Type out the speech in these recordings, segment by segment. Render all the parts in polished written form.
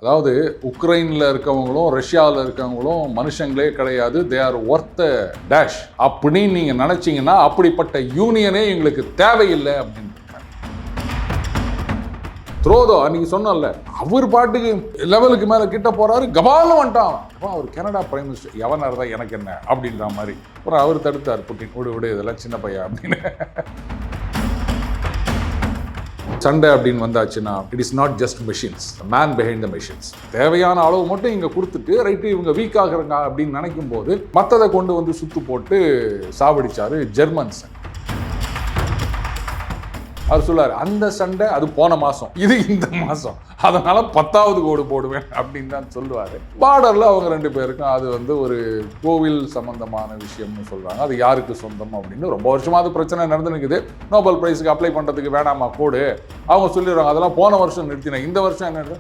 அதாவது உக்ரைனில் இருக்கவங்களும் ரஷ்யாவில் இருக்கவங்களும் மனுஷங்களே கிடையாது, தே ஆர் ஒர்த் டேஷ் அப்படின்னு நீங்கள் நினச்சிங்கன்னா அப்படிப்பட்ட யூனியனே எங்களுக்கு தேவையில்லை அப்படின்னு த்ரோதோ அன்னைக்கு சொன்னல, அவர் பாட்டுக்கு லெவலுக்கு மேலே கிட்ட போகிறாரு, கபால்னு வந்துட்டான். அப்போ அவர் கனடா பிரைம் மினிஸ்டர், எவனாக இருந்தால் எனக்கு என்ன அப்படின்ற மாதிரி. அப்புறம் அவர் தடுத்தார், புட்டின் விடு இதெல்லாம் சின்ன பையன் அப்படின்னு. சண்டை அப்படின்னு வந்தாச்சுன்னா it is not just machines, man behind the machines. தேவையான அளவு மட்டும் இங்கே கொடுத்துட்டு ரைட்டு இவங்க வீக் ஆகுறாங்க அப்படின்னு நினைக்கும் போது மற்றதை கொண்டு வந்து சுத்து போட்டு சாவடிச்சாரு ஜெர்மன்ஸ். அவர் சொல்லார், அந்த சண்டை அது போன மாதம், இது இந்த மாதம், அதனால 10வது கோடு போடுவேன் அப்படின்னு தான் சொல்லுவார். பார்டரில் அவங்க 2 பேருக்கும் அது வந்து ஒரு கோவில் சம்பந்தமான விஷயம்னு சொல்கிறாங்க. அது யாருக்கு சொந்தம் அப்படின்னு ரொம்ப வருஷமாக அது பிரச்சனை நடந்துனுக்குது. நோபல் பிரைஸுக்கு அப்ளை பண்ணுறதுக்கு வேணாமா கோடு, அவங்க சொல்லிடுறாங்க அதெல்லாம் போன வருஷம் நிறுத்தினேன், இந்த வருஷம் என்ன.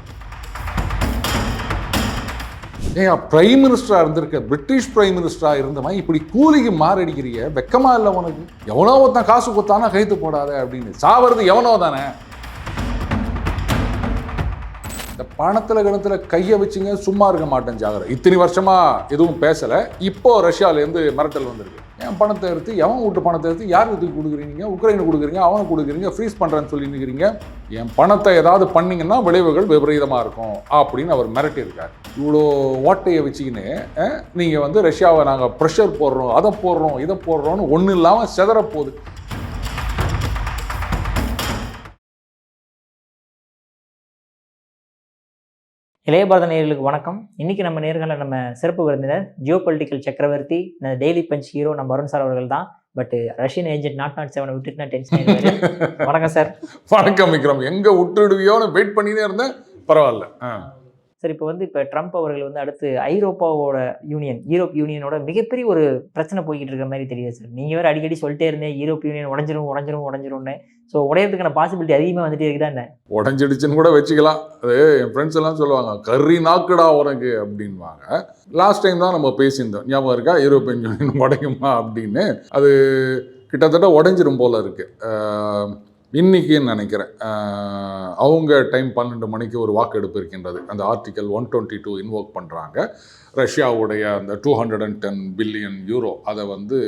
ஏன் பிரைம் மினிஸ்டராக இருந்திருக்க, பிரிட்டிஷ் பிரைம் மினிஸ்டராக இருந்தவன் இப்படி கூலிக்கு மாரடிக்கிறிய, வெக்கமா இல்லை உனக்கு? எவனோ ஒருத்தன் காசு கொடுத்தானா கைத்து போடாத அப்படின்னு. சாவது எவனோ தானே. இந்த பணத்தில் கணத்தில் கையை வச்சுங்க, சும்மா இருக்க மாட்டேன் ஜாகிரதை. இத்தனை வருஷமா எதுவும் பேசலை, இப்போ ரஷ்யாவிலேருந்து மிரட்டல் வந்திருக்கு. என் பணத்தை எடுத்து, எவன் வீட்டு பணத்தை எடுத்து யாருக்கு தூக்கி கொடுக்குறீங்க? உக்ரைனுக்கு கொடுக்குறீங்க, அவனுக்கு கொடுக்குறீங்க, ஃப்ரீஸ் பண்ணுறேன்னு சொல்லி நிற்கிறீங்க. என் பணத்தை ஏதாவது பண்ணிங்கன்னா விளைவுகள் விபரீதமாக இருக்கும் அப்படின்னு அவர் மிரட்டியிருக்கார். இவ்வளோ ஓட்டையை வச்சுக்கின்னு நீங்கள் வந்து ரஷ்யாவை நாங்கள் ப்ரெஷர் போடுறோம், அதை போடுறோம், இதை போடுறோன்னு ஒன்றும் இல்லாமல் செதறப்போகுது. இளைய பாரத நேயர்களுக்கு வணக்கம். இன்னைக்கு நம்ம நேர்களில் நம்ம சிறப்பு விருந்தினர் ஜியோ பொலிட்டிக்கல் சக்கரவர்த்தி, டெய்லி பஞ்ச் ஹீரோ நம்ம அருண் சார் அவர்கள் தான். பட் ரஷ்யன் ஏஜென்ட் 007 விட்டுட்டு நான் டென்ஷன் ஆயிடுவாரு. வணக்கம் சார். வணக்கம் விக்ரம். எங்கே விட்டுடுவியோன்னு வெயிட் பண்ணினே இருந்தேன், பரவாயில்ல. சார், இப்போ ட்ரம்ப் அவர்கள் அடுத்து ஐரோப்பாவோட யூரோப் யூனியனோட மிகப்பெரிய ஒரு பிரச்சனை போய்கிட்டு இருக்க மாதிரி தெரியுது சார். நீங்கள் வேறு அடிக்கடி சொல்லிட்டே இருந்தேன் யூரோப் யூனியன் உடஞ்சிரும்னு. ஸோ உடையறதுக்கான பாசிபிலிட்டி அதிகமாக வந்துட்டே இருக்குதா என்ன? உடஞ்சிடுச்சுன்னு கூட வச்சுக்கலாம். அது என் ஃப்ரெண்ட்ஸ் எல்லாம் சொல்லுவாங்க, கறி நாக்குடா உனக்கு அப்படின்வாங்க. லாஸ்ட் டைம் தான் நம்ம பேசியிருந்தோம், ஞாபகம் இருக்கா? யூரோப்பியன் யூனியன் உடையுமா அப்படின்னு. அது கிட்டத்தட்ட உடஞ்சிரும் போல இருக்கு. இன்னைக்குன்னு நினைக்கிறேன், அவங்க டைம் 12 மணிக்கு ஒரு வாக்கெடுப்பு இருக்கின்றது. அந்த ஆர்டிக்கல் 122 இன்வோக் பண்ணுறாங்க. ரஷ்யாவுடைய அந்த 210 பில்லியன் யூரோ அதை வந்து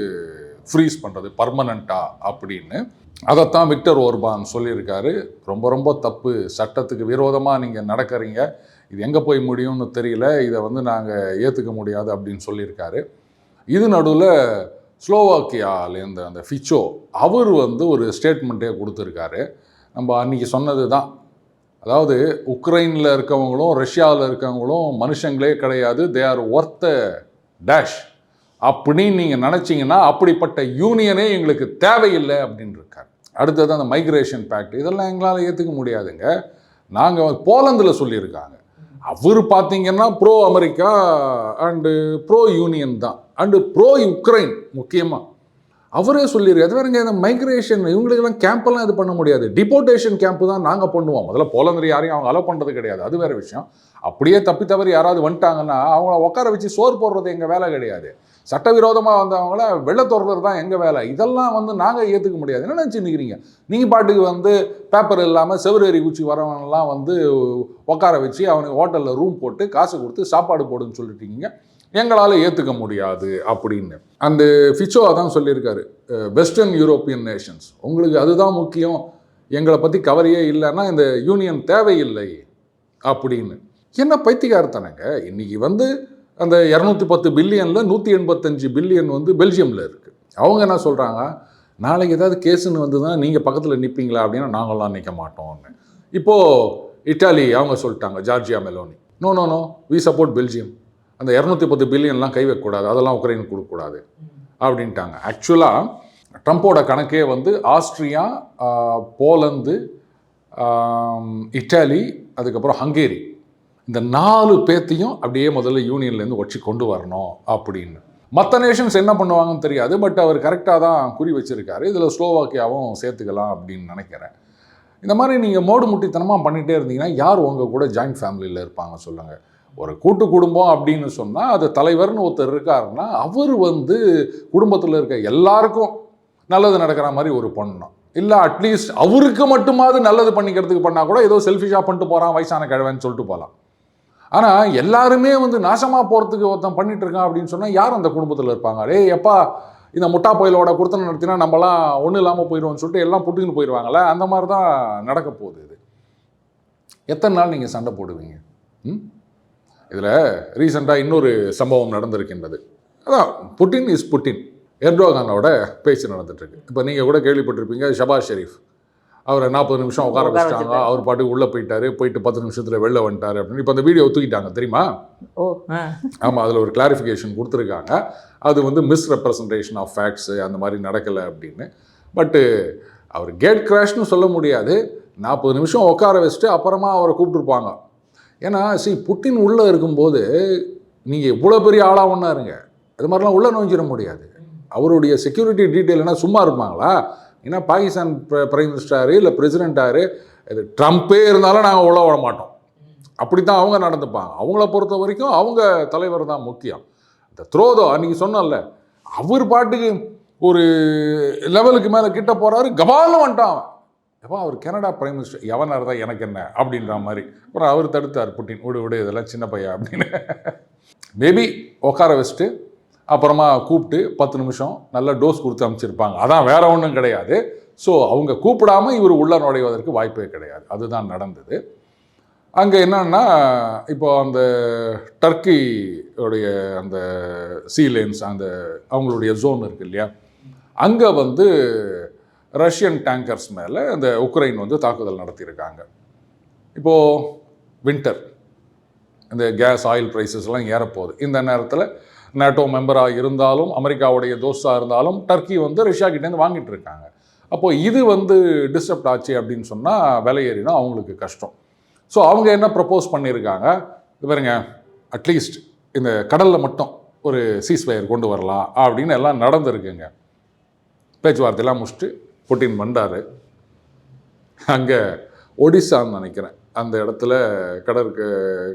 ஃப்ரீஸ் பண்ணுறது பர்மனண்ட்டா அப்படின்னு. அதைத்தான் விக்டர் ஓர்பான் சொல்லியிருக்காரு. ரொம்ப ரொம்ப தப்பு, சட்டத்துக்கு விரோதமாக நீங்கள் நடக்கிறீங்க, இது எங்கே போய் முடியும்னு தெரியல, இதை வந்து நாங்கள் ஏற்றுக்க முடியாது அப்படின்னு சொல்லியிருக்காரு. இது நடுவில் ஸ்லோவாக்கியாலேருந்து அந்த ஃபிச்சோ அவர் வந்து ஒரு ஸ்டேட்மெண்ட்டே கொடுத்துருக்காரு. நம்ம அன்றைக்கி சொன்னது தான், அதாவது உக்ரைனில் இருக்கவங்களும் ரஷ்யாவில் இருக்கவங்களும் மனுஷங்களே கிடையாது, தே ஆர் ஒர்த் டேஷ் அப்படின்னு நீங்கள் நினச்சிங்கன்னா அப்படிப்பட்ட யூனியனே எங்களுக்கு தேவையில்லை அப்படின்னு இருக்கார். அடுத்தது அந்த மைக்ரேஷன் பேக்ட், இதெல்லாம் எங்களால் ஏற்றுக்க முடியாதுங்க. நாங்கள் போலந்தில் சொல்லியிருக்காங்க, அவர் பார்த்தீங்கன்னா bro America and bro union தான், அண்டு ப்ரோ உக்ரைன் முக்கியமாக. அவரே சொல்லியிருக்காரு. அது வேறுங்க, இந்த மைக்ரேஷன் இவங்களுக்கெல்லாம் கேம்பெல்லாம் இது பண்ண முடியாது, டிபோர்டேஷன் கேம்ப்பு தான் நாங்கள் பண்ணுவோம். முதல்ல போலந்து யாரையும் அவங்க அலோவ் பண்ணுறது கிடையாது, அது வேறு விஷயம். அப்படியே தப்பி தவறி யாராவது வந்துட்டாங்கன்னா அவங்கள உட்கார வச்சு சோறு போடுறது எங்கள் வேலை கிடையாது. சட்டவிரோதமாக வந்தவங்கள வெள்ளை துறக்கிறது தான் எங்கள் வேலை. இதெல்லாம் வந்து நாங்கள் ஏற்றுக்க முடியாது. என்ன நினச்சி நிற்கிறீங்க? நீங்கள் பாட்டுக்கு வந்து பேப்பர் இல்லாமல் செவரேறி குச்சி வரவனெல்லாம் வந்து உட்கார வச்சு அவனுக்கு ஹோட்டலில் ரூம் போட்டு காசு கொடுத்து சாப்பாடு போடுன்னு சொல்லிட்டீங்க, எங்களால் ஏற்றுக்க முடியாது அப்படின்னு. அந்த ஃபிச்சோ தான் சொல்லியிருக்காரு, வெஸ்டர்ன் யூரோப்பியன் நேஷன்ஸ் உங்களுக்கு அதுதான் முக்கியம், எங்களை பற்றி கவலையே இல்லைன்னா இந்த யூனியன் தேவையில்லை அப்படின்னு. என்ன பைத்தியக்காரத்தானங்க. இன்றைக்கி வந்து அந்த 210 பில்லியனில் 185 பில்லியன் வந்து பெல்ஜியமில் இருக்குது. அவங்க என்ன சொல்கிறாங்க, நாளைக்கு ஏதாவது கேஸுன்னு வந்து தான் நீங்கள் பக்கத்தில் நிற்பீங்களா அப்படின்னா நாங்களாம் நிற்க மாட்டோம்னு. இப்போது இட்டாலி அவங்க சொல்லிட்டாங்க, Giorgia Meloni, no we support Belgium, அந்த 210 பில்லியன்லாம் கை வைக்கக்கூடாது, அதெல்லாம் உக்ரைனுக்கு கொடுக்கக்கூடாது அப்படின்ட்டாங்க. ஆக்சுவலாக ட்ரம்ப்போட கணக்கே வந்து ஆஸ்ட்ரியா, போலந்து, இட்டாலி, அதுக்கப்புறம் ஹங்கேரி, இந்த 4 பேர்த்தையும் அப்படியே முதல்ல யூனியன்லேருந்து வச்சு கொண்டு வரணும் அப்படின்னு. மற்ற நேஷன்ஸ் என்ன பண்ணுவாங்கன்னு தெரியாது, பட் அவர் கரெக்டாக தான் குறி வச்சுருக்காரு. இதில் ஸ்லோவாக்கியாவும் சேர்த்துக்கலாம் அப்படின்னு நினைக்கிறேன். இந்த மாதிரி நீங்கள் மோடு முட்டித்தனமாக பண்ணிகிட்டே இருந்தீங்கன்னா யார் உங்கள் கூட ஜாயிண்ட் ஃபேமிலியில் இருப்பாங்க சொல்லுங்கள்? ஒரு கூட்டு குடும்பம் அப்படின்னு சொன்னால் அது தலைவர்னு ஒருத்தர் இருக்காருன்னா அவர் வந்து குடும்பத்தில் இருக்க எல்லாருக்கும் நல்லது நடக்கிற மாதிரி ஒரு பண்ணணும். இல்லை அட்லீஸ்ட் அவருக்கு மட்டுமாவது நல்லது பண்ணிக்கிறதுக்கு பண்ணால் கூட ஏதோ செல்ஃபிஷாக பண்ணிட்டு போகிறான் வயசான கிழவன்னு சொல்லிட்டு போகலாம். ஆனால் எல்லாருமே வந்து நாசமாக போகிறதுக்கு ஒருத்தன் பண்ணிட்டு இருக்கான் அப்படின்னு சொன்னால் யார் அந்த குடும்பத்தில் இருப்பாங்க? டேய் எப்பா இந்த முட்டா பயிலோட கொடுத்தன நடத்தினா நம்மலாம் ஒன்றும் இல்லாமல் போயிடுவோம்னு சொல்லிட்டு எல்லாம் புட்டுக்கின்னு போயிடுவாங்களே, அந்த மாதிரி தான் நடக்க போகுது. இது எத்தனை நாள் நீங்கள் சண்டை போடுவீங்க? இதில் ரீசெண்டாக இன்னொரு சம்பவம் நடந்திருக்கின்றது. அதான் புட்டின் இஸ் புட்டின், எர்டோகானோட பேச்சு நடந்துட்டுருக்கு. இப்போ நீங்கள் கூட கேள்விப்பட்டிருப்பீங்க, ஷபாஸ் ஷெரீஃப் அவரை 40 நிமிஷம் உட்கார வச்சுட்டாங்க, அவர் பாட்டுக்கு உள்ளே போயிட்டு 10 நிமிஷத்தில் வெளில வந்துட்டார் அப்படின்னு. இப்போ அந்த வீடியோ தூக்கிட்டாங்க தெரியுமா? ஆமாம், அதில் ஒரு கிளாரிஃபிகேஷன் கொடுத்துருக்காங்க. அது வந்து மிஸ்ரெப்ரசன்டேஷன் ஆஃப் ஃபேக்ட்ஸு, அந்த மாதிரி நடக்கலை அப்படின்னு. பட்டு அவர் கேட் கிராஷ்னு சொல்ல முடியாது. 40 நிமிஷம் உட்கார வச்சுட்டு அப்புறமா அவரை கூப்பிட்டுருப்பாங்க. ஏன்னா புட்டின் உள்ளே இருக்கும்போது நீங்கள் இவ்வளோ பெரிய ஆளாக ஒன்றா இருங்க, அது மாதிரிலாம் உள்ளே நோஞ்சிட முடியாது. அவருடைய செக்யூரிட்டி டீட்டெயில்னா சும்மா இருப்பாங்களா? ஏன்னா பாகிஸ்தான் பிரைம் மினிஸ்டர் இல்லை பிரசிடென்ட்டாரு, இது ட்ரம்ப்பே இருந்தாலும் நாங்கள் உள்ள விட மாட்டோம், அப்படி தான் அவங்க நடந்துப்பாங்க. அவங்கள பொறுத்த வரைக்கும் அவங்க தலைவர் தான் முக்கியம். இந்த த்ரோதோ அன்றைக்கி சொன்னோம்ல, அவர் பாட்டுக்கு ஒரு லெவலுக்கு மேலே கிட்ட போகிறாரு, கபால்னு வந்துட்டான். எப்போ அவர் கனடா பிரைம் மினிஸ்டர், எவனாக இருந்தால் எனக்கு என்ன அப்படின்ற மாதிரி. அப்புறம் அவர் தடுத்தார், புட்டின் விடு இதெல்லாம் சின்ன பையன் அப்படின்னு. மேபி உட்கார வச்சுட்டு அப்புறமா கூப்பிட்டு 10 நிமிஷம் நல்ல டோஸ் கொடுத்து அமைச்சிருப்பாங்க. அதான் வேற ஒன்றும் கிடையாது. ஸோ அவங்க கூப்பிடாமல் இவர் உள்ள நுழைவதற்கு வாய்ப்பே கிடையாது. அதுதான் நடந்தது. அங்கே என்னன்னா, இப்போ அந்த டர்க்கியோடைய அந்த சீலேன்ஸ், அந்த அவங்களுடைய ஜோன் இருக்கு இல்லையா, அங்கே வந்து ரஷ்யன் டேங்கர்ஸ் மேலே அந்த உக்ரைன் வந்து தாக்குதல் நடத்தியிருக்காங்க. இப்போது வின்டர், இந்த கேஸ் ஆயில் ப்ரைஸஸ்லாம் ஏறப்போகுது. இந்த நேரத்தில் நேட்டோ மெம்பராக இருந்தாலும் அமெரிக்காவுடைய தோஸ்தாக இருந்தாலும் டர்க்கி வந்து ரஷ்யா கிட்டேருந்து வாங்கிட்டு இருக்காங்க. அப்போது இது வந்து டிஸ்டர்ப்ட் ஆச்சு அப்படின்னு சொன்னால் விலை ஏறினா அவங்களுக்கு கஷ்டம். ஸோ அவங்க என்ன ப்ரப்போஸ் பண்ணியிருக்காங்க, இது பாருங்க, அட்லீஸ்ட் இந்த கடலில் மட்டும் ஒரு சீஸ்ஃபயர் கொண்டு வரலாம் அப்படின்னு எல்லாம் நடந்துருக்குங்க. பேச்சுவார்த்தையெல்லாம் முடிச்சுட்டு புட்டின் வந்தார். அங்கே ஒடிசான்னு நினைக்கிறேன், அந்த இடத்துல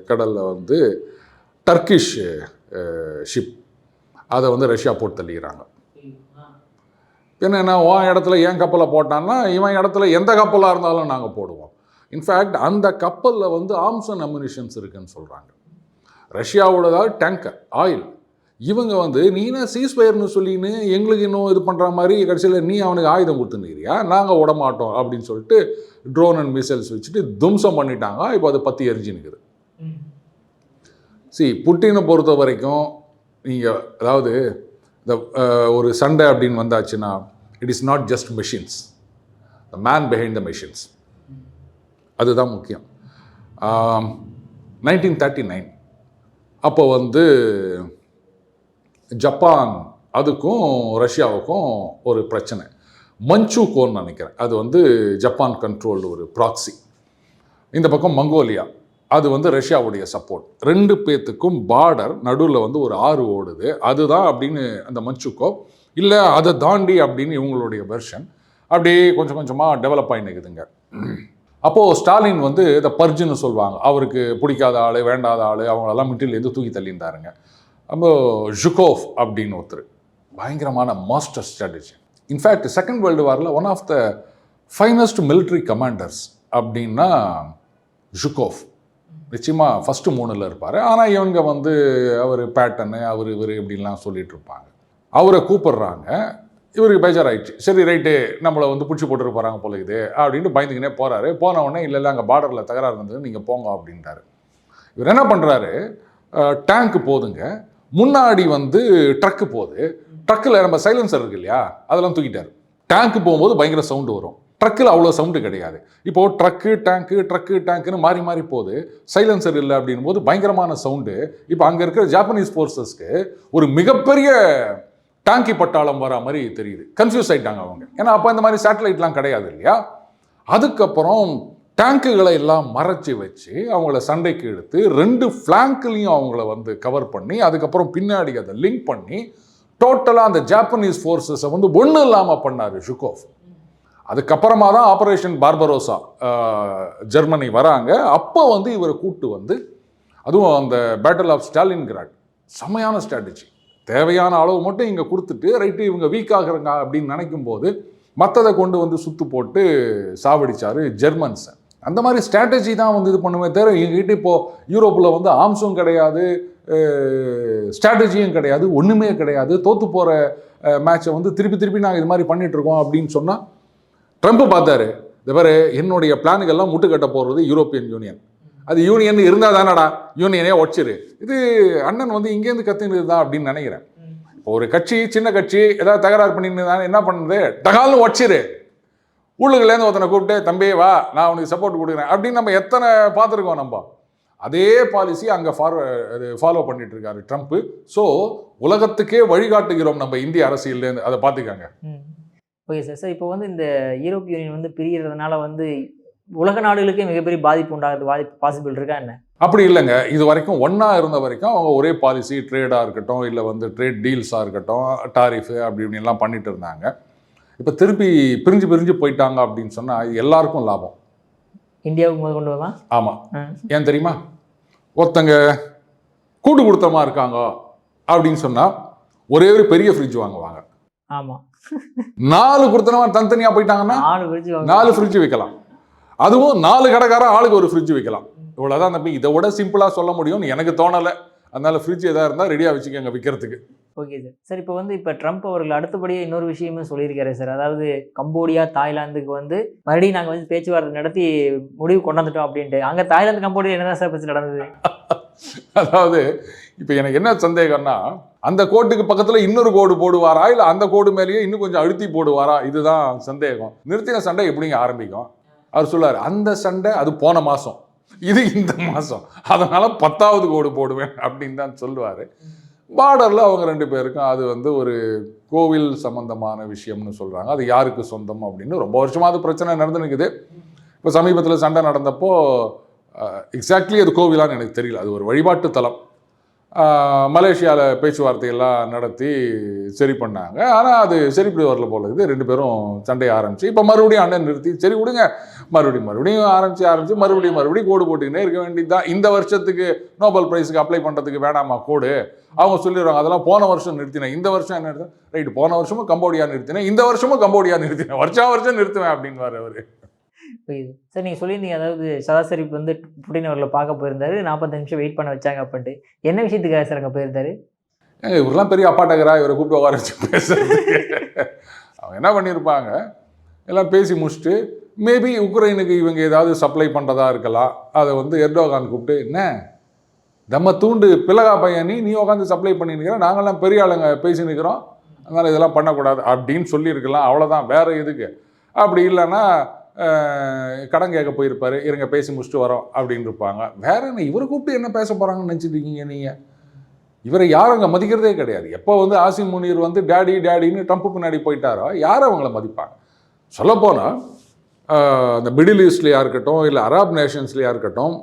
கடலில் வந்து டர்க்கிஷ் ஷிப், அதை வந்து ரஷ்யா போட்டு தள்ளிக்கிறாங்க. என்னென்னா, உன் இடத்துல ஏன் கப்பலை போட்டான்னா இவன் இடத்துல எந்த கப்பலாக இருந்தாலும் நாங்கள் போடுவோம். இன்ஃபேக்ட் அந்த கப்பலில் வந்து ஆர்ம்ஸ் அண்ட் அம்யூனிஷன்ஸ் இருக்குதுன்னு சொல்கிறாங்க. ரஷ்யாவோடதாவது டேங்கர் ஆயில். இவங்க வந்து நீனா சீஸ்ஃபயர்னு சொல்லின்னு எங்களுக்கு இன்னும் இது பண்ணுற மாதிரி கடைசியில் நீ அவனுக்கு ஆயுதம் கொடுத்துன்னுக்கிறியா, நாங்கள் விட மாட்டோம் அப்படின்னு சொல்லிட்டு ட்ரோன் அண்ட் மிசைல்ஸ் வச்சுட்டு தும்சம் பண்ணிட்டாங்க. இப்போ அது பற்றி எரிஞ்சு நிற்குது. புட்டினை பொறுத்த வரைக்கும் நீங்கள் அதாவது இந்த ஒரு சண்டை அப்படின்னு வந்தாச்சுன்னா, it is not just machines, the man behind the machines, அதுதான் முக்கியம். 1939 அப்போ வந்து ஜப்பான் அதுக்கும் ரஷ்யாவுக்கும் ஒரு பிரச்சனை, மஞ்சூகோன்னு நினைக்கிறேன். அது வந்து ஜப்பான் கண்ட்ரோல்டு ஒரு ப்ராக்சி. இந்த பக்கம் மங்கோலியா, அது வந்து ரஷ்யாவுடைய சப்போர்ட். 2 பேத்துக்கும் பார்டர் நடுவில் வந்து ஒரு ஆறு ஓடுது, அதுதான் அப்படின்னு அந்த மஞ்சுக்கோ இல்லை அதை தாண்டி அப்படின்னு இவங்களுடைய வெர்ஷன். அப்படியே கொஞ்சம் கொஞ்சமாக டெவலப் ஆகி நிற்குதுங்க. அப்போது ஸ்டாலின் வந்து இதை பர்ஜுன்னு சொல்லுவாங்க, அவருக்கு பிடிக்காத ஆள் வேண்டாத ஆள் அவங்களெல்லாம் மிட்டிலேருந்து தூக்கி தள்ளியிருந்தாருங்க. அப்போ ஜுகோவ் அப்படின்னு ஒருத்தர் பயங்கரமான master strategy. In fact second world வாரில் one of the finest military commanders அப்படின்னா ஜுகோவ் நிச்சயமாக ஃபஸ்ட்டு 3ல் இருப்பார். ஆனால் இவங்க வந்து அவர் பேட்டர்னு அவர் இவர் இப்படின்லாம் சொல்லிட்டு இருப்பாங்க. அவரை கூப்பிடுறாங்க, இவருக்கு பேஜாராயிடுச்சு. சரி ரைட்டு, நம்மளை வந்து பிடிச்சி போட்டுட்டு போகிறாங்க போல இது அப்படின்ட்டு பயந்துக்கினே போகிறாரு. போனவுடனே இல்லை அங்கே பார்டரில் தகராறு இருந்தது, நீங்கள் போங்க அப்படின்ட்டாரு. இவர் என்ன பண்ணுறாரு, டேங்க்கு போதுங்க, முன்னாடி வந்து ட்ரக்கு போகுது, ட்ரக்கில் நம்ம சைலன்சர் இருக்கு இல்லையா, அதெல்லாம் தூக்கிட்டார். டேங்க்கு போகும்போது பயங்கர சவுண்டு வரும், ட்ரக்கில் அவ்வளோ சவுண்டு கிடையாது. இப்போது ட்ரக்கு டேங்க்குன்னு மாறி மாறி போகுது, சைலன்சர் இல்லை அப்படின் போது பயங்கரமான சவுண்டு. இப்போ அங்கே இருக்கிற ஜாப்பனீஸ் ஃபோர்ஸஸ்க்கு ஒரு மிகப்பெரிய டாங்கி பட்டாளம் வர மாதிரி தெரியுது. கன்ஃபியூஸ் ஆகிட்டாங்க அவங்க, ஏன்னா அப்போ இந்த மாதிரி சேட்டலைட்லாம் கிடையாது இல்லையா. அதுக்கப்புறம் டேங்குகளை எல்லாம் மறைச்சி வச்சு அவங்கள சண்டைக்கு எடுத்து 2 ஃப்ளாங்க்லையும் அவங்கள வந்து கவர் பண்ணி அதுக்கப்புறம் பின்னாடி அதை லிங்க் பண்ணி டோட்டலாக அந்த ஜாப்பனீஸ் ஃபோர்ஸஸை வந்து ஒன்றும் இல்லாமல் பண்ணார் ஜுகோவ். அதுக்கப்புறமா தான் ஆப்ரேஷன் பார்பரோசா ஜெர்மனி வராங்க. அப்போ வந்து இவரை கூப்பிட்டு வந்து, அதுவும் அந்த பேட்டில் ஆஃப் ஸ்டாலின்கிராட் செம்மையான ஸ்ட்ராட்டஜி, தேவையான அளவு மட்டும் இங்கே கொடுத்துட்டு ரைட்டு இவங்க வீக் ஆகுறாங்க அப்படின்னு நினைக்கும் போது மற்றதை கொண்டு வந்து சுத்து போட்டு சாவடிச்சார் ஜெர்மன்ஸை. அந்த மாதிரி ஸ்ட்ராட்டஜி தான் வந்து இது பண்ணுமே தவிர எங்ககிட்ட இப்போது யூரோப்பில் வந்து ஆர்ம்ஸும் கிடையாது, ஸ்ட்ராட்டஜியும் கிடையாது, ஒன்றுமே கிடையாது. தோற்று போகிற மேட்சை வந்து திருப்பி நாங்கள் இது மாதிரி பண்ணிகிட்ருக்கோம் அப்படின்னு சொன்னால் ட்ரம்ப் பார்த்தாரு, இந்த மாதிரி என்னுடைய பிளானுக்கெல்லாம் முட்டுக்கட்ட போகிறது யூரோப்பியன் யூனியன். அது யூனியன் இருந்தால் தானடா யூனியனே உடச்சிரு. இது அண்ணன் வந்து இங்கேருந்து கற்றுன்னு தான் அப்படின்னு நினைக்கிறேன். இப்போ ஒரு கட்சி, சின்ன கட்சி ஏதாவது தகராறு பண்ணின்னு தானே என்ன பண்ணுறது, டகால்னு உடச்சிரு. ஊழுக்குலேருந்து ஒருத்தனை கூப்பிட்டு தம்பி வா நான் உனக்கு சப்போர்ட் கொடுக்குறேன் அப்படின்னு நம்ம எத்தனை பார்த்துருக்கோம். நம்ம அதே பாலிசி அங்கே ஃபாலோ பண்ணிட்டு இருக்காரு ட்ரம்ப். ஸோ உலகத்துக்கே வழிகாட்டுகிறோம் நம்ம இந்திய அரசியல்லேருந்து, அதை பார்த்துக்காங்க. Okay sir. இப்போ வந்து இந்த யூரோப்பிய யூனியன் வந்து பிரியறதுனால வந்து உலக நாடுகளுக்கே மிகப்பெரிய பாதிப்பு உண்டாகிறது பாசிபிள் இருக்கா என்ன? அப்படி இல்லைங்க. இது வரைக்கும் ஒன்றா இருந்த வரைக்கும் அவங்க ஒரே பாலிசி, ட்ரேடாக இருக்கட்டும், இல்லை வந்து ட்ரேட் டீல்ஸாக இருக்கட்டும், டாரிஃபு அப்படி இப்படின்லாம் பண்ணிட்டு இருந்தாங்க. இப்போ திருப்பி பிரிஞ்சு போயிட்டாங்க அப்படின்னு சொன்னால் இது எல்லாருக்கும் லாபம். இந்தியாவுக்கு முதல் கொண்டு வரலாம். ஆமாம். ஏன் தெரியுமா? ஒருத்தங்க கூட்டு கொடுத்தமாக இருக்காங்க அப்படின்னு சொன்னால் ஒரே ஒரு பெரிய ஃப்ரிட்ஜ் வாங்குவாங்க. ஆமாம். 4 கொடுத்தனமா தனித்தனியாக போயிட்டாங்கன்னா 4 ஃப்ரிட்ஜ் வைக்கலாம். அதுவும் 4 கடைக்காரன் ஆளுக்கு ஒரு ஃப்ரிட்ஜ் வைக்கலாம். இவ்வளோதான் தம்பி. இதை விட சிம்பிளாக சொல்ல முடியும்னு எனக்கு தோணலை. அதனால ஃப்ரிட்ஜ் எதாவது இருந்தால் ரெடியாக வச்சுக்கோங்க விற்கிறதுக்கு. Okay sir. சார் இப்போ வந்து ட்ரம்ப் அவர்கள் அடுத்தபடியாக இன்னொரு விஷயமும் சொல்லியிருக்காரு சார். அதாவது கம்போடியா, தாய்லாந்துக்கு வந்து மறுபடியும் நாங்கள் வந்து பேச்சுவார்த்தை நடத்தி முடிவு கொண்டாந்துட்டோம் அப்படின்ட்டு. அங்கே தாய்லாந்து, கம்போடியா என்னதான் சார் பிரச்சனை நடந்தது? அதாவது இப்போ எனக்கு என்ன சந்தேகம்னா, அந்த கோட்டுக்கு பக்கத்தில் இன்னொரு கோடு போடுவாரா, இல்லை அந்த கோடு மேலேயே இன்னும் கொஞ்சம் அழுத்தி போடுவாரா, இதுதான் சந்தேகம். நிறுத்தின சண்டை எப்படிங்க ஆரம்பிக்கும்? அவர் சொல்லார், அந்த சண்டை அது போன மாதம், இது இந்த மாதம், அதனால 10வது கோடு போடுவேன் அப்படின்னு தான் சொல்லுவார். பார்டரில் அவங்க 2 பேருக்கும் அது வந்து ஒரு கோவில் சம்பந்தமான விஷயம்னு சொல்கிறாங்க. அது யாருக்கு சொந்தம் அப்படின்னு ரொம்ப வருஷமாக அது பிரச்சனை நடந்து நிற்குது. இப்போ சமீபத்தில் சண்டை நடந்தப்போ எக்ஸாக்ட்லி அது கோவிலான்னு எனக்கு தெரியல, அது ஒரு வழிபாட்டு தலம். மலேசியாவில் பேச்சுவார்த்தையெல்லாம் நடத்தி சரி பண்ணாங்க. ஆனால் அது சரிப்படி வரல போல இருக்குது. 2 பேரும் சண்டையை ஆரம்பிச்சு இப்போ மறுபடியும் அண்ணன் நிறுத்தி சரி விடுங்க, மறுபடியும் ஆரம்பிச்சு மறுபடியும் கோடு போட்டுக்கினே இருக்க வேண்டியது தான். இந்த வருஷத்துக்கு நோபல் பிரைஸுக்கு அப்ளை பண்ணுறதுக்கு வேணாமா கோடு? அவங்க சொல்லிடுவாங்க அதெல்லாம் போன வருஷம் நிறுத்தினேன், இந்த வருஷம் என்ன நிறுத்தினேன், ரைட்டு போன வருஷமும் கம்போடியா நிறுத்தினேன், இந்த வருஷமும் கம்போடியா நிறுத்தினேன், வருஷம் நிறுத்துவேன் அப்படின்னு அவர். புரியுது சார். நீங்கள் சொல்லியிருந்தீங்க, அதாவது சராசரி வந்து புட்டின் அவர்களை பார்க்க போயிருந்தாரு, 45 நிமிஷம் வெயிட் பண்ண வச்சாங்க அப்படின்ட்டு. என்ன விஷயத்துக்காக சார் அங்கே போயிருந்தாரு? இவரெல்லாம் பெரிய அப்பாட்டகரா, இவரை கூப்பிட்டு உட்கார வச்சு பேசுறது. அவங்க என்ன பண்ணியிருப்பாங்க, எல்லாம் பேசி முடிச்சுட்டு மேபி உக்ரைனுக்கு இவங்க ஏதாவது சப்ளை பண்ணுறதா இருக்கலாம். அதை வந்து எர்டோகான் கூப்பிட்டு, என்ன நம்ம தூண்டு பிளகா பையன் நீ உட்காந்து சப்ளை பண்ணிருக்கிற, நாங்கள்லாம் பெரிய ஆளுங்க பேசி நிற்கிறோம், அதனால் இதெல்லாம் பண்ணக்கூடாது அப்படின்னு சொல்லியிருக்கலாம். அவ்வளோதான், வேறு எதுக்கு? அப்படி இல்லைன்னா கடன் கேட்க போயிருப்பாரு, இருங்க பேசி முடிச்சுட்டு வரோம் அப்படின்னு இருப்பாங்க. வேற என்ன, இவரை கூப்பிட்டு என்ன பேச போகிறாங்கன்னு நினச்சிட்டு இருக்கீங்க நீங்கள்? இவரை யாரும் அங்கே மதிக்கிறதே கிடையாது. எப்போ வந்து ஆசிம் முனீர் வந்து டேடின்னு ட்ரம்ப் பின்னாடி போயிட்டாரோ யாரும் அவங்கள மதிப்பாங்க? சொல்லப்போனால் அந்த மிடில் ஈஸ்ட்லேயா இருக்கட்டும், இல்லை அரப் நேஷன்ஸ்லேயா இருக்கட்டும்,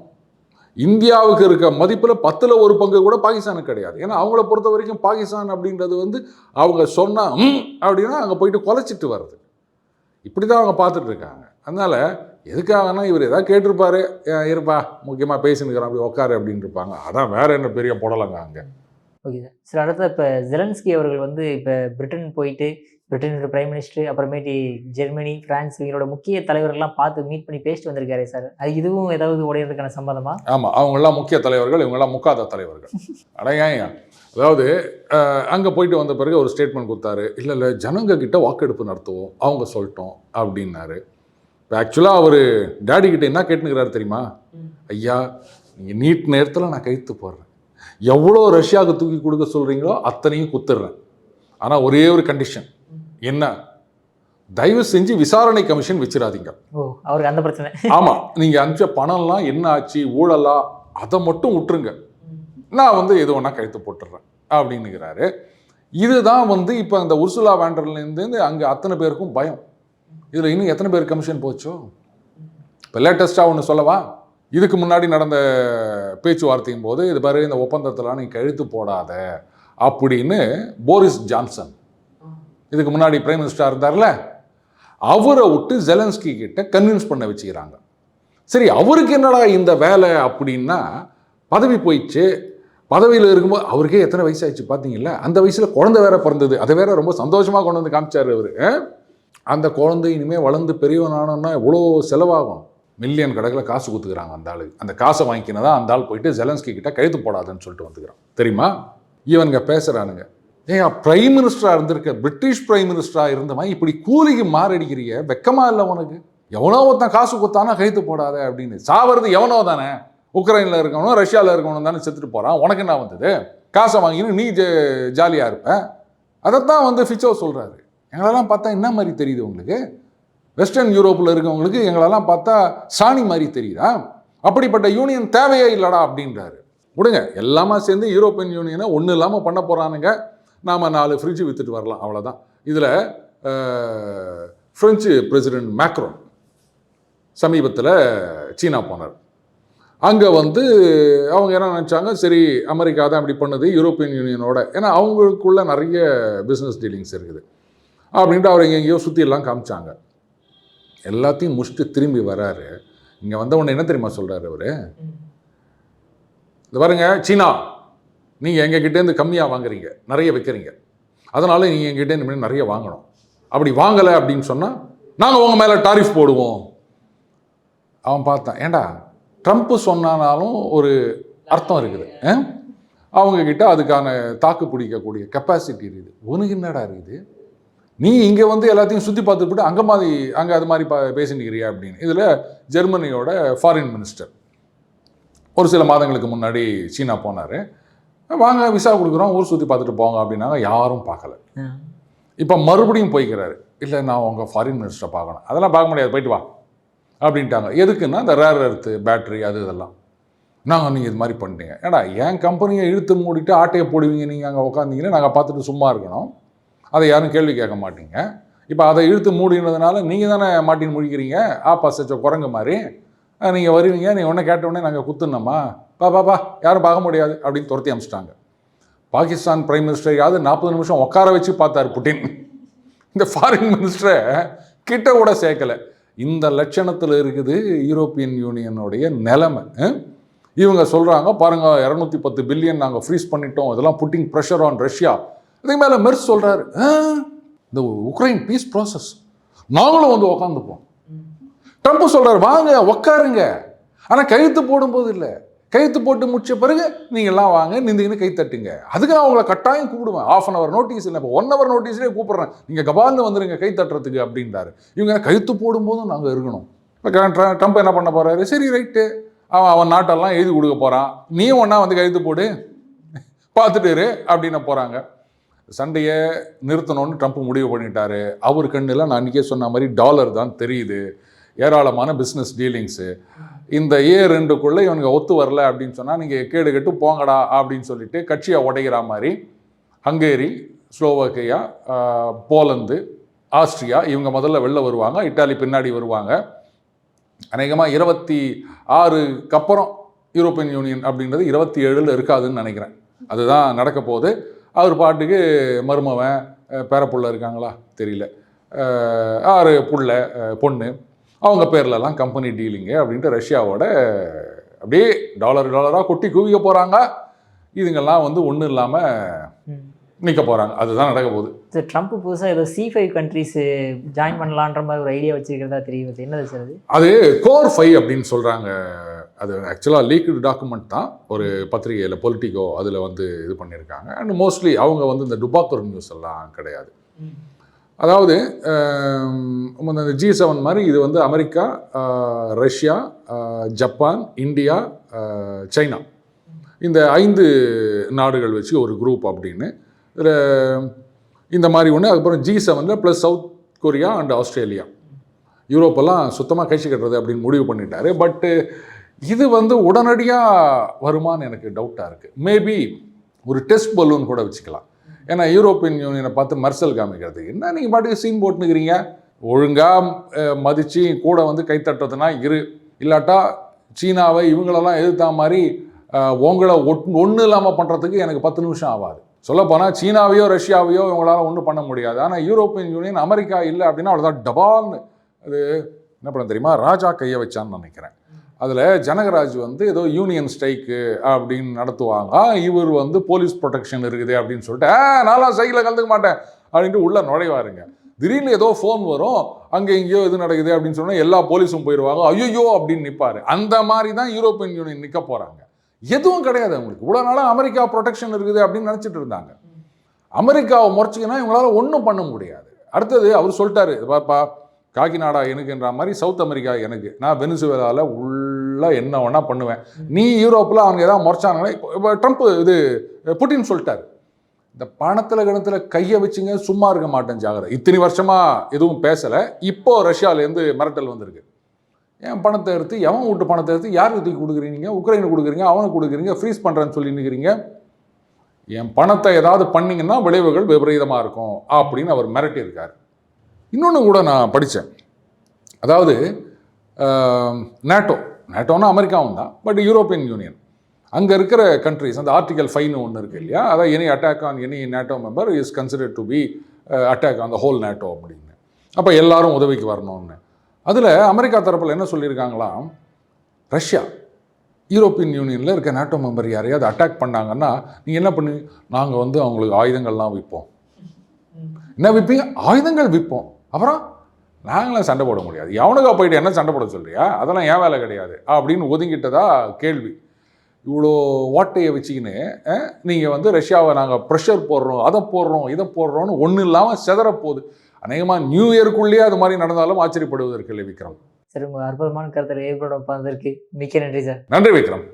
இந்தியாவுக்கு இருக்க மதிப்பில் 10ல் 1 பங்கு கூட பாகிஸ்தானுக்கு கிடையாது. ஏன்னா அவங்கள பொறுத்த வரைக்கும் பாகிஸ்தான் அப்படின்றது வந்து அவங்க சொன்னால் அப்படின்னா அங்கே போயிட்டு குலைச்சிட்டு வருது. இப்படி தான் அவங்க பார்த்துட்டு இருக்காங்க. அதனால் எதுக்காகனா இவர் எதாவது கேட்டிருப்பாரு, இருப்பா முக்கியமாக பேசினுக்கிறோம் அப்படி உட்காரு அப்படின்னு இருப்பாங்க. அதான் வேற என்ன பெரிய போடலைங்க அங்கே. Okay sir. சார் அடுத்த இப்போ ஜெலன்ஸ்கி அவர்கள் வந்து இப்போ பிரிட்டன் போயிட்டு பிரிட்டனோட பிரைம் மினிஸ்டர், அப்புறமேட்டு ஜெர்மனி, பிரான்ஸ் இவங்களோட முக்கிய தலைவர்கள்லாம் பார்த்து மீட் பண்ணி பேசிட்டு வந்திருக்காரு சார். அது இதுவும் ஏதாவது உடையிறதுக்கான சம்மதமா? ஆமாம், அவங்களாம் முக்கிய தலைவர்கள், இவங்கெல்லாம் முக்காத தலைவர்கள். அடையாங்க. அதாவது அங்கே போயிட்டு வந்த பிறகு ஒரு ஸ்டேட்மெண்ட் கொடுத்தாரு, இல்லை ஜனங்க கிட்ட வாக்கெடுப்பு நடத்துவோம், அவங்க சொல்லிட்டோம் அப்படின்னாரு. இப்போ ஆக்சுவலாக அவர் டேடி கிட்ட என்ன கேட்டுனுக்கிறாரு தெரியுமா? ஐயா நீங்கள் நீட் நேரத்தில் நான் கைத்து போடுறேன், எவ்வளோ ரஷ்யாவுக்கு தூக்கி கொடுக்க சொல்கிறீங்களோ அத்தனையும் குத்துடுறேன், ஆனால் ஒரே ஒரு கண்டிஷன் என்ன, தயவு செஞ்சு விசாரணை கமிஷன் வச்சிடாதீங்க. அவருக்கு அந்த பிரச்சனை. ஆமாம், நீங்கள் அனுப்பிச்ச பணம்லாம் என்ன ஆச்சு, ஊழலா, அதை மட்டும் விட்டுருங்க, நான் வந்து எது ஒன்றா கழுத்து போட்டுடுறேன் அப்படின்னுக்கிறாரு. இதுதான் வந்து இப்போ அந்த உர்சுலா வேண்டர்லேருந்து அங்கே அத்தனை பேருக்கும் பயம். இதில் இன்னும் எத்தனை பேர் கமிஷன் போச்சோ? இப்போ லேட்டஸ்ட்டாக ஒன்று சொல்லவா, இதுக்கு முன்னாடி நடந்த பேச்சுவார்த்தையும் போது இது பாரு இந்த ஒப்பந்தத்தெல்லாம் நீ கழுத்து போடாத அப்படின்னு போரிஸ் ஜான்சன், இதுக்கு முன்னாடி பிரைம் மினிஸ்டராக இருந்தார்ல, அவரை விட்டு ஜெலன்ஸ்கி கிட்ட கன்வின்ஸ் பண்ண வச்சுக்கிறாங்க. சரி, அவருக்கு என்னடா இந்த வேலை அப்படின்னா, பதவி போயிடுச்சு, பதவியில் இருக்கும்போது அவருக்கே எத்தனை வயசாகிடுச்சு பார்த்தீங்களா, அந்த வயசில் குழந்தை வேற பிறந்தது, அதை வேற ரொம்ப சந்தோஷமாக கொண்டு வந்து காமிச்சார் அவர். அந்த குழந்தை இனிமேல் வளர்ந்து பெரியவனானோன்னா எவ்வளோ செலவாகும், மில்லியன் கணக்கில் காசு கொடுத்துக்கிறாங்க அந்த ஆளுக்கு. அந்த காசை வாங்கிக்கினதான் அந்த ஆள் போயிட்டு ஜெலன்ஸ்கி கிட்ட கைது போடாதுன்னு சொல்லிட்டு வந்துக்கிறான். தெரியுமா? இவனுங்க பேசுகிறானுங்க, ஏன் பிரைம் மினிஸ்டராக இருந்திருக்க, பிரிட்டிஷ் பிரைம் மினிஸ்டராக இருந்தவன் இப்படி கூலிக்கு மாரடிக்கிறிய, வெக்கமா இல்லை உனக்கு? எவனோ ஒருத்தன் காசு கொடுத்தானா கைது போடாத அப்படின்னு. சாவது எவனோ தானே, உக்ரைனில் இருக்கவனும் ரஷ்யாவில் இருக்கவனும் தானே செத்துட்டு போகிறான். உனக்கு என்ன வந்தது? காசை வாங்கின்னு நீ ஜாலியாக இருப்ப. அதைத்தான் வந்து ஃபிச்சோ சொல்கிறாரு. எங்களெல்லாம் பார்த்தா என்ன மாதிரி தெரியுது உங்களுக்கு? வெஸ்டர்ன் யூரோப்பில் இருக்கவங்களுக்கு எங்களெல்லாம் பார்த்தா சாணி மாதிரி தெரியுதா? அப்படிப்பட்ட யூனியன் தேவையே இல்லைடா அப்படின்றாரு. விடுங்க, எல்லாமே சேர்ந்து யூரோப்பியன் யூனியனை ஒன்றும் இல்லாமல் பண்ண போகிறானுங்க. நாம் 4 ஃப்ரிட்ஜு விற்றுட்டு வரலாம், அவ்வளோதான். இதில் ஃப்ரெஞ்சு பிரசிடென்ட் மேக்ரோன் சமீபத்தில் சீனா போனார். அங்கே வந்து அவங்க என்ன நினச்சாங்க, சரி அமெரிக்கா தான் அப்படி பண்ணுது யூரோப்பியன் யூனியனோட, ஏன்னா அவங்களுக்குள்ள நிறைய பிஸ்னஸ் டீலிங்ஸ் இருக்குது அப்படின்ட்டு அவர் எங்கெங்கேயோ சுற்றியெல்லாம் காமிச்சாங்க. எல்லாத்தையும் முடிச்சுட்டு திரும்பி வராரு. இங்கே வந்த உடனே என்ன தெரியுமா சொல்கிறாரு அவர்? இது பாருங்க, சீனா நீங்கள் எங்ககிட்டேருந்து கம்மியாக வாங்குறீங்க, நிறைய வைக்கிறீங்க, அதனால் நீங்கள் எங்ககிட்டேருந்து நிறைய வாங்கணும். அப்படி வாங்கலை அப்படின்னு சொன்னால் நாங்கள் உங்கள் மேலே டாரிஃப் போடுவோம். அவன் பார்த்தான், ஏண்டா ட்ரம்ப்பு சொன்னாலும் ஒரு அர்த்தம் இருக்குது, அவங்கக்கிட்ட அதுக்கான தாக்கு பிடிக்கக்கூடிய கெப்பாசிட்டி இருக்குது. உனக்கு என்னடா இருக்குது? நீ இங்கே வந்து எல்லாத்தையும் சுற்றி பார்த்துட்டு அங்கே அது மாதிரி பேசினிக்கிறியா அப்படின்னு. இதில் ஜெர்மனியோட ஃபாரின் மினிஸ்டர் ஒரு சில மாதங்களுக்கு முன்னாடி சீனா போனார். வாங்க விசா கொடுக்குறோம், ஊர் சுற்றி பார்த்துட்டு போங்க அப்படின்னாங்க. யாரும் பார்க்கல. இப்போ மறுபடியும் போய்க்கிறாரு. இல்லை, நான் உங்கள் ஃபாரின் மினிஸ்டரை பார்க்கணும். அதெல்லாம் பார்க்க முடியாது, போயிட்டு வா அப்படின்ட்டாங்க. எதுக்குன்னா இந்த ரேர் எர்த்து பேட்ரி அது இதெல்லாம். நாங்கள் நீங்கள் இது மாதிரி பண்ணிட்டீங்க, ஏடா என் கம்பெனியை இழுத்து மூடிட்டு ஆட்டையை போடுவீங்க, நீங்கள் அங்கே உட்காந்தீங்கன்னா நாங்கள் பார்த்துட்டு சும்மா இருக்கணும், அதை யாரும் கேள்வி கேட்க மாட்டீங்க. இப்போ அதை இழுத்து மூடினதுனால நீங்கள் தானே மாட்டின்னு முழிக்கிறீங்க, ஆப்போசிட் குரங்கு மாதிரி. நீங்கள் வருவீங்க, நீங்கள் ஒன்றை கேட்டவுடனே நாங்கள் குத்துனோமா, பா யாரும் பார்க்க முடியாது அப்படின்னு துரத்தி அமிச்சிட்டாங்க. பாகிஸ்தான் பிரைம் மினிஸ்டரையாவது 40 நிமிஷம் உட்கார வச்சு பார்த்தார் புட்டின். இந்த ஃபாரின் மினிஸ்டரை கிட்ட கூட சேர்க்கலை. இந்த லட்சணத்தில் இருக்குது யூரோப்பியன் யூனியனுடைய நிலைமை. இவங்க சொல்கிறாங்க, பாருங்கள் 210 பில்லியன் நாங்கள் ஃப்ரீஸ் பண்ணிட்டோம், இதெல்லாம் புட்டிங் ப்ரெஷர் ஆன் ரஷ்யா. இதுக்கு மேலே மெர்ஸ் சொல்கிறாரு, இந்த உக்ரைன் பீஸ் ப்ராசஸ் நாங்களும் வந்து உக்காந்துப்போம். ட்ரம்ப் சொல்கிறார், வாங்க உக்காருங்க, ஆனால் கையெழுத்து போடும்போது இல்லை, கையெழுத்து போட்டு முடிச்ச பிறகு நீங்கள்லாம் வாங்க நின்றுங்கன்னு கை தட்டுங்க. அதுக்கு நான் அவங்கள கட்டாயம் கூப்பிடுவேன். 1/2 hour நோட்டீஸ் இல்லை, இப்போ 1 hour நோட்டீஸ்லேயே கூப்பிட்றேன், நீங்கள் கபால்னு வந்துடுங்க கை தட்டுறதுக்கு அப்படின்றாரு. இவங்க கையெழுத்து போடும்போதும் நாங்கள் இருக்கணும். இப்போ ட்ரம்ப் என்ன பண்ண போகிறாரு? சரி ரைட்டு, அவன் நாட்டெல்லாம் எழுதி கொடுக்க போகிறான், நீயும் ஒன்றா வந்து கையெழுத்து போடு, பார்த்துட்டு அப்படின்னு போகிறாங்க. சண்டையை நிறுத்தணும்னு ட்ரம்ப் முடிவு பண்ணிட்டாரு. அவர் கண்ணில் நான் அன்றைக்கே சொன்ன மாதிரி டாலர் தான் தெரியுது, ஏராளமான பிஸ்னஸ் டீலிங்ஸு. இந்த A2க்குள்ளே இவனுங்க ஒத்து வரல அப்படின்னு சொன்னால் நீங்கள் கேடு கெட்டு போங்கடா அப்படின்னு சொல்லிட்டு கட்சியை உடைகிற மாதிரி ஹங்கேரி, ஸ்லோவாக்கியா, போலந்து, ஆஸ்ட்ரியா இவங்க முதல்ல வெளில வருவாங்க, இட்டாலி பின்னாடி வருவாங்க. அநேகமாக 26க்கு அப்புறம் யூரோப்பியன் யூனியன் அப்படின்றது 27 இருக்காதுன்னு நினைக்கிறேன். அதுதான் நடக்க போகுது. அவர் பாட்டுக்கு மருமவன் பேரப்புள்ள இருக்காங்களா தெரியல, 6 புள்ள பொண்ணு, அவங்க பேர்லலாம் கம்பெனி டீலிங்கு அப்படின்ட்டு ரஷ்யாவோட அப்படியே டாலராக கொட்டி குவிக்க போகிறாங்க. இதுங்கெல்லாம் வந்து ஒன்றும் இல்லாமல் நிற்க போகிறாங்க. அதுதான் நடக்க போகுது. சார், ட்ரம்ப் புதுசாக ஏதோ C5 கண்ட்ரிஸ் ஜாயின் பண்ணலான்ற மாதிரி ஒரு ஐடியா வச்சுருக்கிறதா தெரியுது. என்னது சார் அது? அது கோர் 5 அப்படின்னு சொல்கிறாங்க. அது ஆக்சுவலாக லீக்டு டாக்குமெண்ட் தான், ஒரு பத்திரிகையில் பொலிட்டிகோ அதில் வந்து இது பண்ணியிருக்காங்க. அண்ட் மோஸ்ட்லி அவங்க வந்து இந்த டுபாக்கர் நியூஸ் எல்லாம் கிடையாது. அதாவது இந்த G7 மாதிரி இது வந்து America, Russia, Japan, India, China, இந்த 5 நாடுகள் வச்சு ஒரு குரூப் அப்படின்னு. இதில் இந்த மாதிரி ஒன்று. அதுக்கப்புறம் G7 plus south Korea and Australia. யூரோப்பெல்லாம் சுத்தமாக கழிச்சு கட்டுறது அப்படின்னு முடிவு பண்ணிட்டாரு. பட்டு இது வந்து உடனடியாக வருமானு எனக்கு டவுட்டாக இருக்குது. மேபி ஒரு டெஸ்ட் பலூன் கூட வச்சுக்கலாம். ஏன்னா யூரோப்பியன் யூனியனை பார்த்து மர்சல் காமிக்கிறது, என்ன நீங்கள் பாட்டுக்கு சீன் போட்டுனுக்கிறீங்க, ஒழுங்காக மதித்து கூட வந்து கைத்தட்டுறதுனா இல்லாட்டா சீனாவை இவங்களெல்லாம் எதிர்த்தா மாதிரி உங்களை ஒன்றும் இல்லாமல் பண்ணுறதுக்கு எனக்கு 10 நிமிஷம் ஆகாது. சொல்லப்போனால் சீனாவையோ ரஷ்யாவையோ இவங்களால் ஒன்றும் பண்ண முடியாது. ஆனால் யூரோப்பியன் யூனியன் அமெரிக்கா இல்லை அப்படின்னா அவ்வளோதான் டபால்னு. அது என்ன பண்ண தெரியுமா, ராஜா கையை வச்சான்னு நினைக்கிறேன். அதில் ஜனகராஜ் வந்து ஏதோ யூனியன் ஸ்ட்ரைக்கு அப்படின்னு நடத்துவாங்க, இவர் வந்து போலீஸ் ப்ரொடெக்ஷன் இருக்குது அப்படின்னு சொல்லிட்டு நான்லாம் ஸ்ட்ரைக்கில் கலந்துக்க மாட்டேன் அப்படின்ட்டு உள்ளே நுழைவாருங்க. திடீர்னு ஏதோ ஃபோன் வரும், அங்கே எங்கேயோ இது நடக்குது அப்படின்னு சொன்னால் எல்லா போலீஸும் போயிடுவாங்க, ஐயோ அப்படின்னு நிற்பாரு. அந்த மாதிரி தான் யூரோப்பியன் யூனியன் நிற்க போகிறாங்க. எதுவும் கிடையாது அவங்களுக்கு. இவ்வளோ நாளாக அமெரிக்கா ப்ரொடெக்ஷன் இருக்குது அப்படின்னு நினச்சிட்டு இருந்தாங்க. அமெரிக்காவை முறைச்சிங்கன்னா இவங்களால ஒன்றும் பண்ண முடியாது. அடுத்தது அவர் சொல்லிட்டாரு, பாப்பா காக்கிநாடா எனக்குன்ற மாதிரி சவுத் அமெரிக்கா எனக்கு, நான் வெனிசுவேலாவில் உள்ள என்ன வேணா பண்ணுவேன், நீ யூரோப்பில் அவங்க ஏதாவது முறைச்சானுங்களே. இப்போ ட்ரம்ப் இது புட்டின் சொல்லிட்டாரு, இந்த பணத்தில் கிணத்துல கையை வச்சுங்க சும்மா இருக்க மாட்டேன் ஜாகிரதை. இத்தனை வருஷமாக எதுவும் பேசலை, இப்போ ரஷ்யாவிலேருந்து மிரட்டல் வந்திருக்கு. என் பணத்தை எடுத்து எவன் விட்டு பணத்தை எடுத்து யாருக்கு தூக்கி கொடுக்குறீங்க, உக்ரைனுக்கு கொடுக்குறீங்க, அவனுக்கு கொடுக்குறீங்க, ஃப்ரீஸ் பண்ணுறேன்னு சொல்லி நிற்கிறீங்க, என் பணத்தை ஏதாவது பண்ணிங்கன்னா விளைவுகள் விபரீதமாக இருக்கும் அப்படின்னு அவர் மிரட்டியிருக்கார். இன்னொன்று கூட நான் படித்தேன், அதாவது நேட்டோன்னா அமெரிக்காவும் தான், பட் யூரோப்பியன் யூனியன் அங்கே இருக்கிற கண்ட்ரிஸ் அந்த ஆர்டிகல் 5 ஒன்று இருக்குது இல்லையா, அதாவது any attack on any NATO member is considered to be attack on the whole NATO அப்படின்னு. அப்போ எல்லாரும் உதவிக்கு வரணும்னு. அதில் அமெரிக்கா தரப்பில் என்ன சொல்லியிருக்காங்களாம், ரஷ்யா யூரோப்பியன் யூனியனில் இருக்க நேட்டோ மெம்பர் யாரையாவது அட்டாக் பண்ணாங்கன்னா நீங்கள் என்ன பண்ணுவீங்க, நாங்கள் வந்து அவங்களுக்கு ஆயுதங்கள்லாம் விற்போம். என்ன விற்பீங்க? ஆயுதங்கள் விற்போம். அப்புறம் நாங்களாம் சண்டை போட முடியாது, எவனுக்கா போயிட்டு என்ன சண்டை போட சொல்றியா, அதெல்லாம் ஏன் வேலை கிடையாது அப்படின்னு ஒதுங்கிட்டதா கேள்வி. இவ்வளோ ஓட்டையை வச்சுக்கின்னு நீங்கள் வந்து ரஷ்யாவை நாங்கள் ப்ரெஷர் போடுறோம், அதை போடுறோம், இதை போடுறோன்னு ஒன்றும் இல்லாமல் செதறப்போகுது. அநேகமாக நியூ இயருக்குள்ளேயே அது மாதிரி நடந்தாலும் ஆச்சரியப்படுவதற்கு இல்லை விக்ரம். சரி, உங்கள் அற்புதமான கருத்தில் ஏற்பட உட்கார்ந்ததற்கு மிக்க நன்றி சார். நன்றி விக்ரம்.